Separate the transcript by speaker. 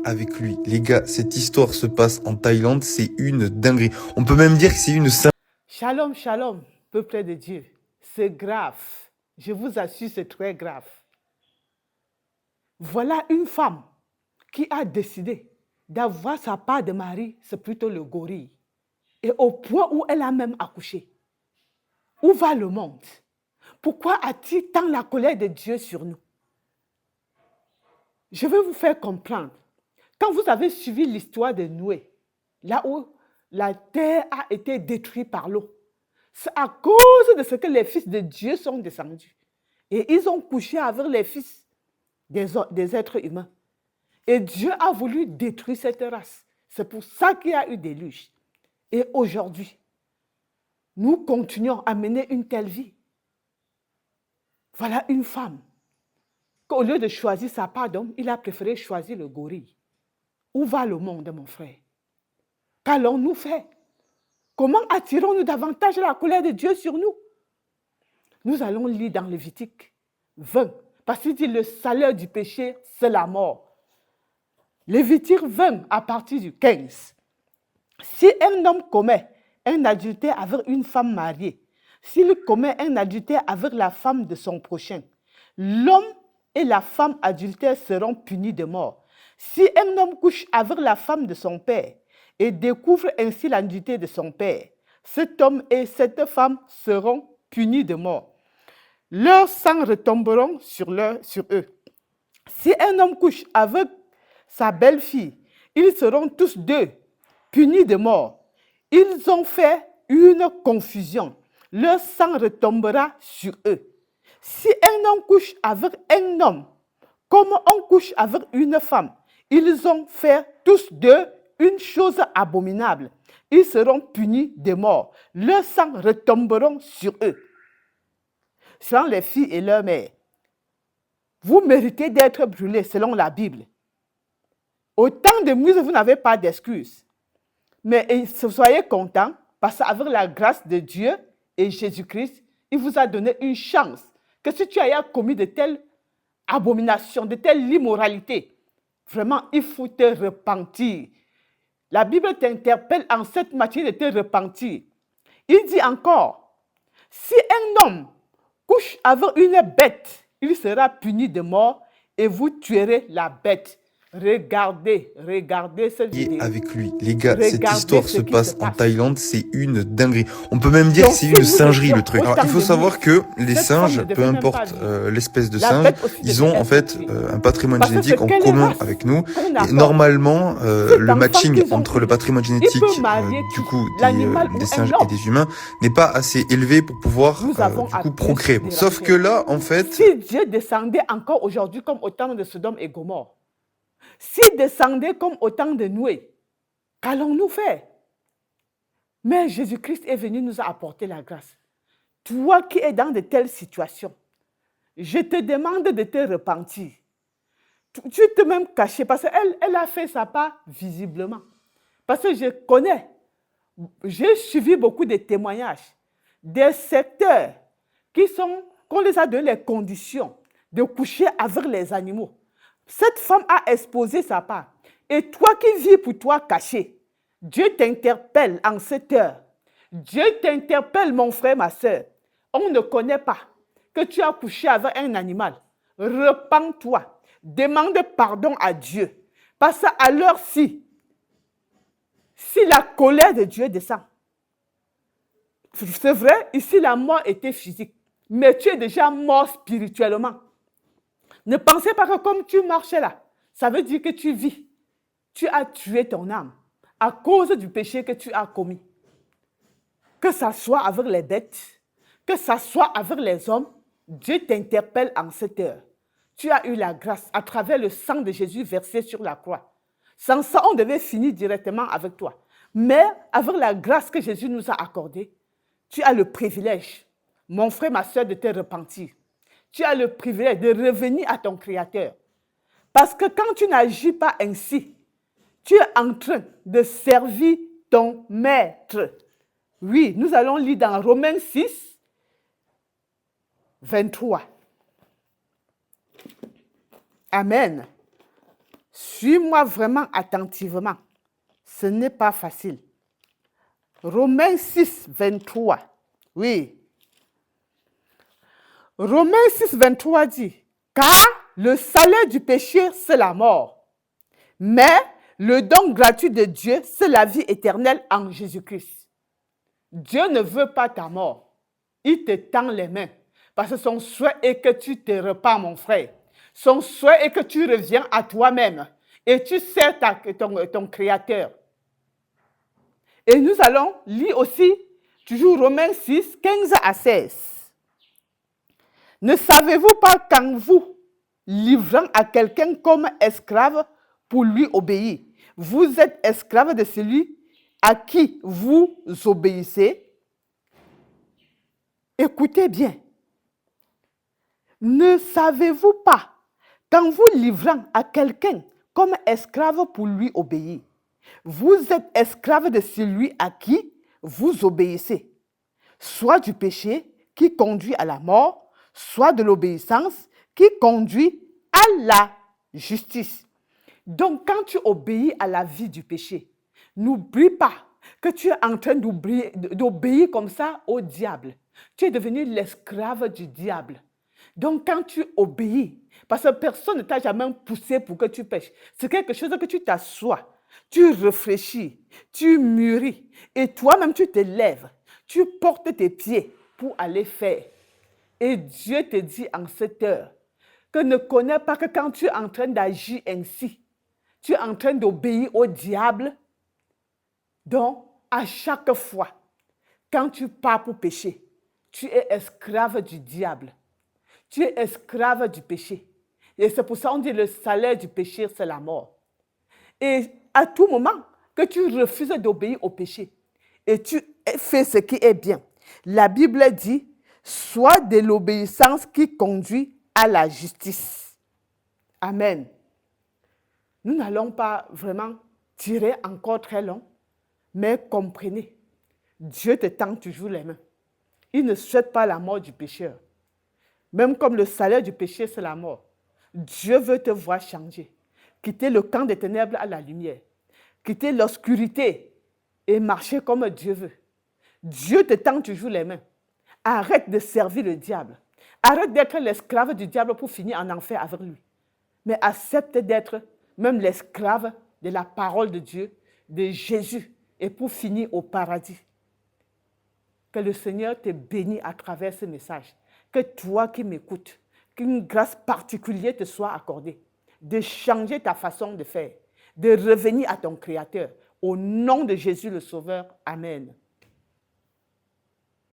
Speaker 1: avec lui. Les gars, cette histoire se passe en Thaïlande, c'est une dinguerie. On peut même dire que c'est une
Speaker 2: Shalom, shalom, peuple de Dieu. C'est grave. Je vous assure, c'est très grave. Voilà une femme qui a décidé d'avoir sa part de mari, c'est plutôt le gorille. Et au point où elle a même accouché. Où va le monde? Pourquoi a-t-il tant la colère de Dieu sur nous? Je vais vous faire comprendre. Quand vous avez suivi l'histoire de Noé, là où la terre a été détruite par l'eau, c'est à cause de ce que les fils de Dieu sont descendus. Et ils ont couché avec les fils des êtres humains. Et Dieu a voulu détruire cette race. C'est pour ça qu'il y a eu des déluge. Et aujourd'hui, nous continuons à mener une telle vie. Voilà une femme qu'au lieu de choisir sa part d'homme, il a préféré choisir le gorille. Où va le monde, mon frère? Qu'allons-nous faire? Comment attirons-nous davantage la colère de Dieu sur nous? Nous allons lire dans Lévitique 20, parce qu'il dit le salaire du péché, c'est la mort. Lévitique 20, à partir du 15. Si un homme commet un adultère avec une femme mariée, s'il commet un adultère avec la femme de son prochain, l'homme et la femme adultère seront punis de mort. Si un homme couche avec la femme de son père et découvre ainsi l'adultère de son père, cet homme et cette femme seront punis de mort. Leurs sangs retomberont sur eux. Si un homme couche avec sa belle-fille, ils seront tous deux punis de mort. Ils ont fait une confusion. Leur sang retombera sur eux. Si un homme couche avec un homme, comme on couche avec une femme, ils ont fait tous deux une chose abominable. Ils seront punis de mort. Leur sang retomberont sur eux. Selon les filles et leurs mères, vous méritez d'être brûlés selon la Bible. Au temps de Moïse, vous n'avez pas d'excuses. Mais soyez contents parce qu'avec la grâce de Dieu et Jésus-Christ, il vous a donné une chance. Que si tu as commis de telles abominations, de telles immoralités, vraiment, il faut te repentir. La Bible t'interpelle en cette matière de te repentir. Il dit encore, si un homme couche avec une bête, il sera puni de mort et vous tuerez la bête. Regardez cette vidéo.
Speaker 1: avec lui. Les gars, cette histoire se passe en Thaïlande, c'est une dinguerie. On peut même dire que c'est une singerie le truc. Alors, il faut savoir que les singes, peu importe l'espèce de singe, ils ont en fait un patrimoine génétique en commun avec nous. Et normalement, le matching entre le patrimoine génétique du coup des singes et des humains n'est pas assez élevé pour pouvoir du coup procréer. Sauf que là, en fait,
Speaker 2: si Dieu descendait encore aujourd'hui comme au temps de Sodome et Gomorrhe, s'il descendait comme au temps de Noé, qu'allons-nous faire? Mais Jésus-Christ est venu nous apporter la grâce. Toi qui es dans de telles situations, je te demande de te repentir. Tu te même caché parce qu'elle a fait sa part visiblement. Parce que je connais, j'ai suivi beaucoup de témoignages des secteurs qu'on les a donné les conditions de coucher avec les animaux. Cette femme a exposé sa part. Et toi qui vis pour toi caché, Dieu t'interpelle en cette heure. Dieu t'interpelle, mon frère, ma soeur. On ne connaît pas que tu as couché avec un animal. Repends-toi. Demande pardon à Dieu. Parce qu'à l'heure-ci, si la colère de Dieu descend, c'est vrai, ici la mort était physique, mais tu es déjà mort spirituellement. Ne pensez pas que comme tu marchais là, ça veut dire que tu vis. Tu as tué ton âme à cause du péché que tu as commis. Que ça soit avec les bêtes, que ça soit avec les hommes, Dieu t'interpelle en cette heure. Tu as eu la grâce à travers le sang de Jésus versé sur la croix. Sans ça, on devait finir directement avec toi. Mais avec la grâce que Jésus nous a accordée, tu as le privilège, mon frère, ma soeur, de te repentir. Tu as le privilège de revenir à ton Créateur. Parce que quand tu n'agis pas ainsi, tu es en train de servir ton maître. Oui, nous allons lire dans Romains 6, 23. Amen. Suis-moi vraiment attentivement. Ce n'est pas facile. Romains 6, 23. Oui. Romains 6, 23 dit, car le salaire du péché, c'est la mort. Mais le don gratuit de Dieu, c'est la vie éternelle en Jésus-Christ. Dieu ne veut pas ta mort. Il te tend les mains. Parce que son souhait est que tu te repens, mon frère. Son souhait est que tu reviens à toi-même. Et tu sers ton Créateur. Et nous allons lire aussi, toujours Romains 6, 15 à 16. Ne savez-vous pas qu'en vous livrant à quelqu'un comme esclave pour lui obéir, vous êtes esclave de celui à qui vous obéissez? Écoutez bien. Ne savez-vous pas qu'en vous livrant à quelqu'un comme esclave pour lui obéir, vous êtes esclave de celui à qui vous obéissez, soit du péché qui conduit à la mort, soit de l'obéissance qui conduit à la justice. Donc, quand tu obéis à la vie du péché, n'oublie pas que tu es en train d'obéir comme ça au diable. Tu es devenu l'esclave du diable. Donc, quand tu obéis, parce que personne ne t'a jamais poussé pour que tu pêches, c'est quelque chose que tu t'assois, tu réfléchis, tu mûris, et toi-même tu te lèves, tu portes tes pieds pour aller faire. Et Dieu te dit en cette heure que ne connais pas que quand tu es en train d'agir ainsi, tu es en train d'obéir au diable. Donc, à chaque fois, quand tu pars pour pécher, tu es esclave du diable. Tu es esclave du péché. Et c'est pour ça qu'on dit le salaire du péché, c'est la mort. Et à tout moment que tu refuses d'obéir au péché et tu fais ce qui est bien, la Bible dit, soit de l'obéissance qui conduit à la justice. Amen. Nous n'allons pas vraiment tirer encore très long, mais comprenez, Dieu te tend toujours les mains. Il ne souhaite pas la mort du pécheur. Même comme le salaire du péché, c'est la mort. Dieu veut te voir changer. Quitter le camp des ténèbres à la lumière. Quitter l'obscurité et marcher comme Dieu veut. Dieu te tend toujours les mains. Arrête de servir le diable. Arrête d'être l'esclave du diable pour finir en enfer avec lui. Mais accepte d'être même l'esclave de la parole de Dieu, de Jésus, et pour finir au paradis. Que le Seigneur te bénisse à travers ce message. Que toi qui m'écoutes, qu'une grâce particulière te soit accordée, de changer ta façon de faire, de revenir à ton Créateur. Au nom de Jésus le Sauveur, Amen.